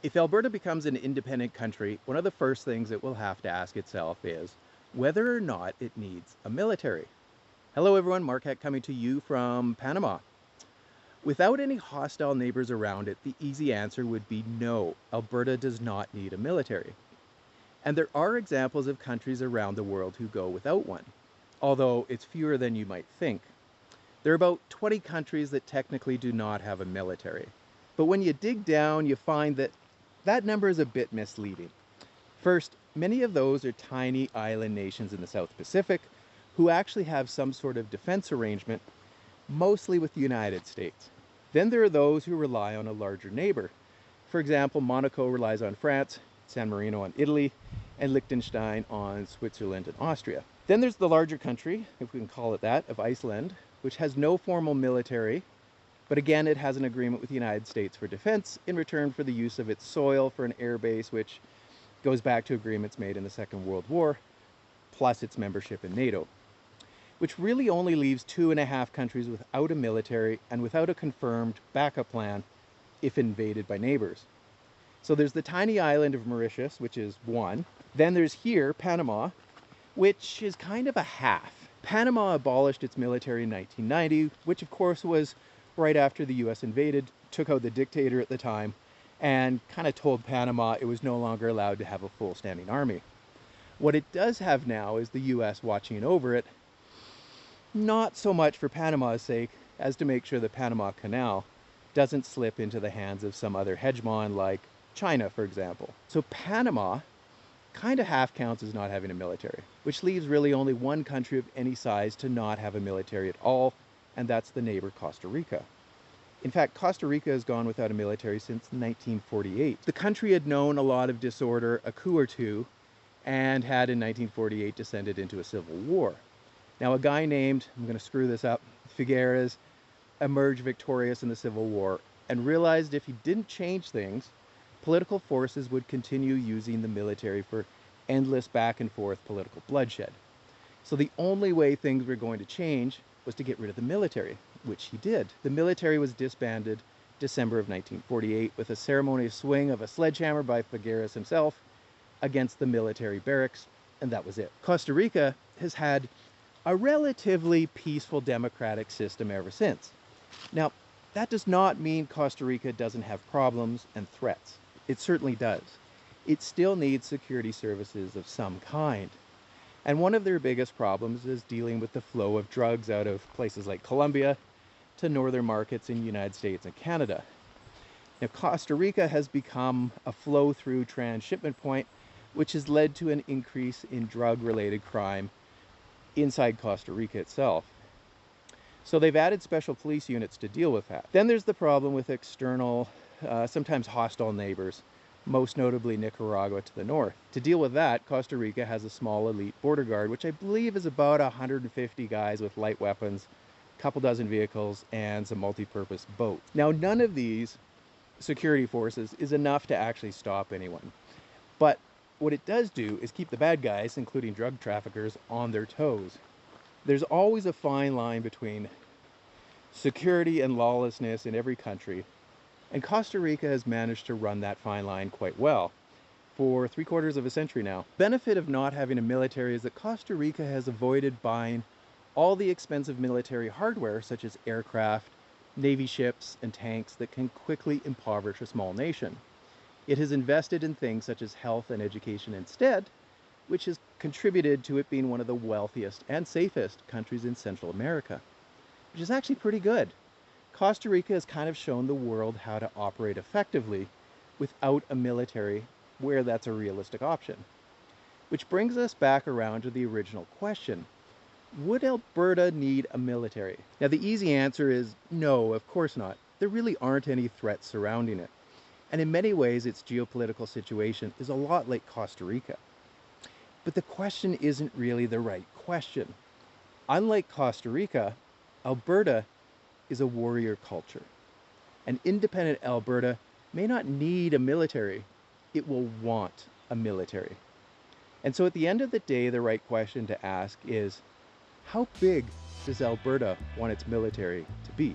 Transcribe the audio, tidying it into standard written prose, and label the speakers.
Speaker 1: If Alberta becomes an independent country, one of the first things it will have to ask itself is whether or not it needs a military. Hello everyone, Mark Heck coming to you from Panama. Without any hostile neighbors around it, the easy answer would be no, Alberta does not need a military. And there are examples of countries around the world who go without one, although it's fewer than you might think. There are about 20 countries that technically do not have a military. But when you dig down, you find that that number is a bit misleading. First, many of those are tiny island nations in the South Pacific who actually have some sort of defense arrangement, mostly with the United States. Then there are those who rely on a larger neighbor. For example, Monaco relies on France, San Marino on Italy, and Liechtenstein on Switzerland and Austria. Then there's the larger country, if we can call it that, of Iceland, which has no formal military, but again, it has an agreement with the United States for defense in return for the use of its soil for an air base, which goes back to agreements made in the Second World War, plus its membership in NATO, which really only leaves 2.5 countries without a military and without a confirmed backup plan if invaded by neighbors. So there's the tiny island of Mauritius, which is one. Then there's here, Panama, which is kind of a half. Panama abolished its military in 1990, which of course was right after the US invaded, took out the dictator at the time, and kind of told Panama it was no longer allowed to have a full standing army. What it does have now is the US watching over it, not so much for Panama's sake as to make sure the Panama Canal doesn't slip into the hands of some other hegemon like China, for example. So Panama kind of half counts as not having a military, which leaves really only one country of any size to not have a military at all, and that's the neighbor Costa Rica. In fact, Costa Rica has gone without a military since 1948. The country had known a lot of disorder, a coup or two, and had in 1948 descended into a civil war. Now a guy named, I'm going to screw this up, Figueres, emerged victorious in the civil war and realized if he didn't change things, political forces would continue using the military for endless back and forth political bloodshed. So the only way things were going to change was to get rid of the military, which he did. The military was disbanded December of 1948 with a ceremonious swing of a sledgehammer by Figueres himself against the military barracks, and that was it. Costa Rica has had a relatively peaceful democratic system ever since. Now, that does not mean Costa Rica doesn't have problems and threats. It certainly does. It still needs security services of some kind. And one of their biggest problems is dealing with the flow of drugs out of places like Colombia to northern markets in the United States and Canada. Now, Costa Rica has become a flow-through transshipment point, which has led to an increase in drug-related crime inside Costa Rica itself. So they've added special police units to deal with that. Then there's the problem with external, sometimes hostile neighbors, most notably Nicaragua to the north. To deal with that, Costa Rica has a small elite border guard, which I believe is about 150 guys with light weapons, a couple dozen vehicles, and some multi-purpose boats. Now, none of these security forces is enough to actually stop anyone. But what it does do is keep the bad guys, including drug traffickers, on their toes. There's always a fine line between security and lawlessness in every country, and Costa Rica has managed to run that fine line quite well for 3/4 of a century now. The benefit of not having a military is that Costa Rica has avoided buying all the expensive military hardware such as aircraft, navy ships, and tanks that can quickly impoverish a small nation. It has invested in things such as health and education instead, which has contributed to it being one of the wealthiest and safest countries in Central America, which is actually pretty good. Costa Rica has kind of shown the world how to operate effectively without a military where that's a realistic option. Which brings us back around to the original question. Would Alberta need a military? Now the easy answer is no, of course not. There really aren't any threats surrounding it. And in many ways its geopolitical situation is a lot like Costa Rica. But the question isn't really the right question. Unlike Costa Rica, Alberta is a warrior culture. An independent Alberta may not need a military, it will want a military. And so at the end of the day, the right question to ask is, how big does Alberta want its military to be?